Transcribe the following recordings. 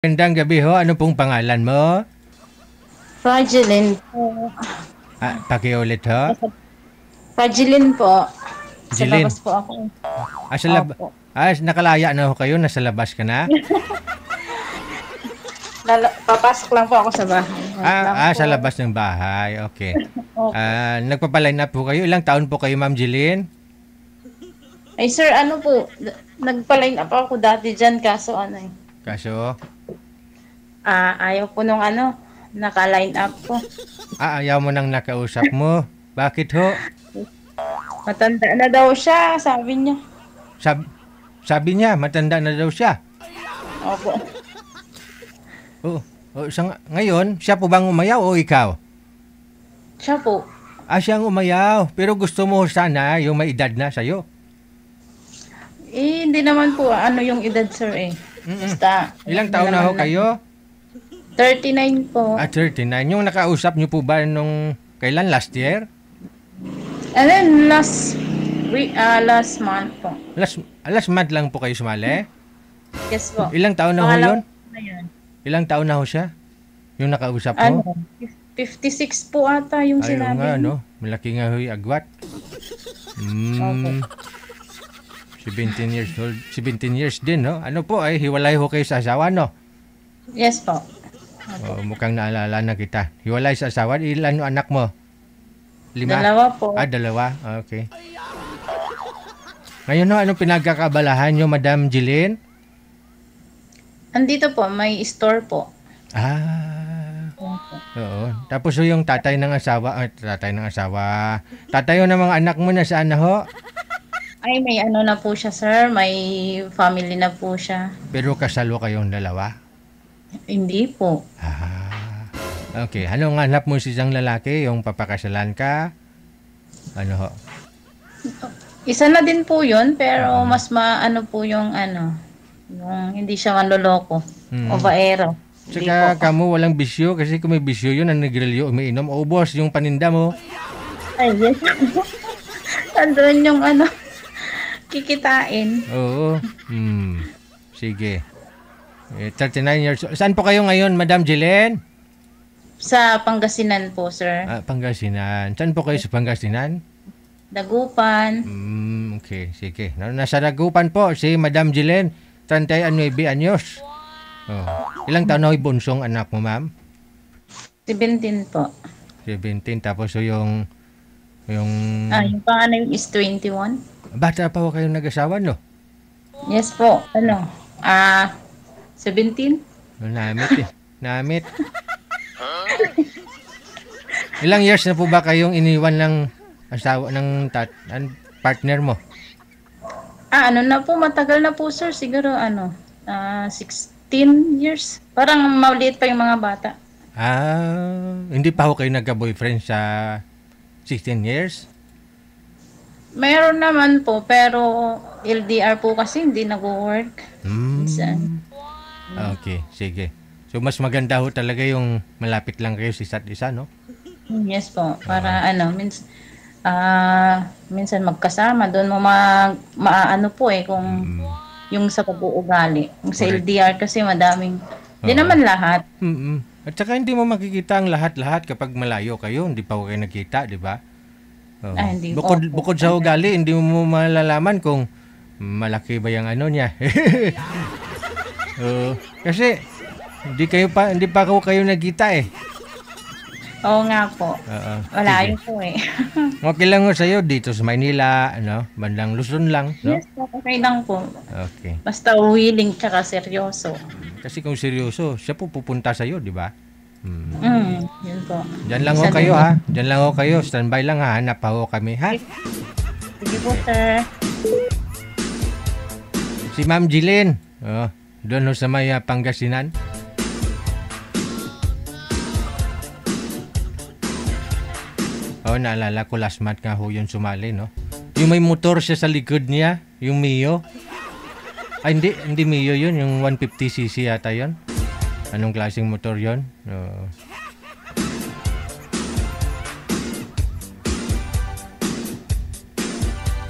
Magandang gabi ho. Ano pong pangalan mo? Fragilin po. Pakiulit ho. Fragilin po. Sa Jilin. labas po ako. Opo. Nakalaya na ho kayo. Nasa labas ka na? Papasok lang po ako sa bahay. Wait lang po. Sa labas ng bahay. Okay. Opo. Nagpapaline up po kayo. Ilang taon po kayo, Ma'am Jilin? Ay sir, ano po, nagpa-line up ako dati dyan kaso ano eh. Kaso? Ayaw po nung naka-line up po. Ayaw mo nang nakausap mo. Bakit ho? Matanda na daw siya, sabi niya. Sabi niya, matanda na daw siya. Opo. Ngayon, siya po bang umayaw o ikaw? Siya po. Siya ang umayaw. Pero gusto mo sana yung may edad na sa'yo. Hindi naman po yung edad sir eh. Basta. Ilang taon na ho kayo? 39 po. 39. Yung nakausap niyo po ba nung kailan? Last year? And then last month po. Last month lang po kayo sumali? Yes po. Ilang taon na ho yun? Na yun. Ilang taon na ho siya? Yung nakausap mo? 56 po ata yung sinabi. Nga, malaki nga huy agwat. 17 years old. 17 years din, no? Ano po, hiwalay ho kayo sa asawa, no? Yes po. Mukhang naalala na kita. Hiwalay sa asawa. Ilan yung anak mo? 5? Dalawa po. 2. Okay. Ngayon, no, anong pinagkakabalahan nyo, Madam Jilin? Andito po, may store po. Oo. Tapos yung tatay ng asawa, tatay ng mga anak mo na saan na ho? Ay, may na po siya, sir. May family na po siya. Pero kasalo kayong dalawa? Hindi po. Okay. Anong hanap mo si isang lalaki? Yung papakasalan ka? Ano ho? Isa na din po yun, pero mas po yung yung hindi siya manloloko. O baero. Tsaka kamo walang bisyo kasi kung may bisyo yun, ang nagrilyo, umiinom. Ubos yung paninda mo. Ay, yes. Andun yung kikitain. Oo. Sige. 39 years old. Saan po kayo ngayon, Madam Jilin? Sa Pangasinan po, sir. Pangasinan. Saan po kayo sa Pangasinan? Dagupan. Okay, sige. Nasa Dagupan po si Madam Jilin, 39 anyos. Ilang taon na bunsong anak mo, ma'am? 17 po. 17. Tapos yung panganay is 21. Bata pa ho kayong nag-asawa, no? Yes po. 17? Namit. Ilang years na po ba kayong iniwan ng asawa ng partner mo? Na po, matagal na po, sir. Siguro 16 years. Parang mauliit pa yung mga bata. Hindi pa ho kayo nagka-boyfriend sa 16 years? Meron naman po, pero LDR po kasi hindi nag-work. Okay, sige. So, mas maganda ho talaga yung malapit lang kayo sa isa't isa, no? Yes po. Para minsan magkasama. Doon mo maano po kung yung sa pag-uugali. Yung sa LDR kasi madaming, hindi naman lahat. At saka hindi mo makikita ang lahat-lahat kapag malayo kayo. Hindi pa ho kayo nakita, di ba? Hindi Bukod sa ugali, hindi mo malalaman kung malaki ba yung niya. Kasi hindi pa kayo nagkita eh. Oo nga po. Wala po eh. Okay lang ho sa'yo dito sa Maynila, bandang Luzon lang, no? Yes po, okay lang po. Okay. Basta willing tsaka seryoso. Kasi kung seryoso, siya po pupunta sa'yo, di ba? Yun po. Diyan lang ho kayo, ha? Diyan lang ho kayo. Standby lang, ha? Hanap pa ho kami, ha? Sige po, sir. Si Ma'am Jilin. Doon ho sa may Pangasinan. Naalala ko last month nga ho yun sumali, no? Yung may motor siya sa likod niya, yung Mio. Hindi Mio yun, yung 150cc yata yun. Anong klaseng motor yun?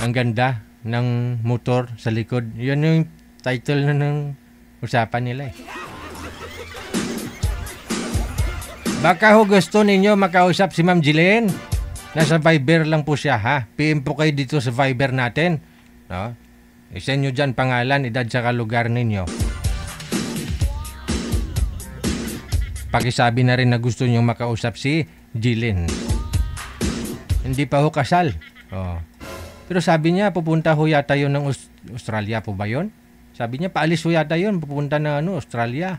Ang ganda ng motor sa likod. Yun yung title ng usapan nila eh. Baka ho gusto ninyo makausap si Ma'am Jillian. Nasa Viber lang po siya, ha? PM po kayo dito sa Viber natin. No? I-send nyo dyan pangalan, edad, saka lugar ninyo. Pakisabi na rin na gusto nyo makausap si Jillian. Hindi pa ho kasal. Oh. Pero sabi niya, pupunta ho yata yun ng Australia po ba yun? Sabi niya, paalis ho yata yun, pupunta ng Australia.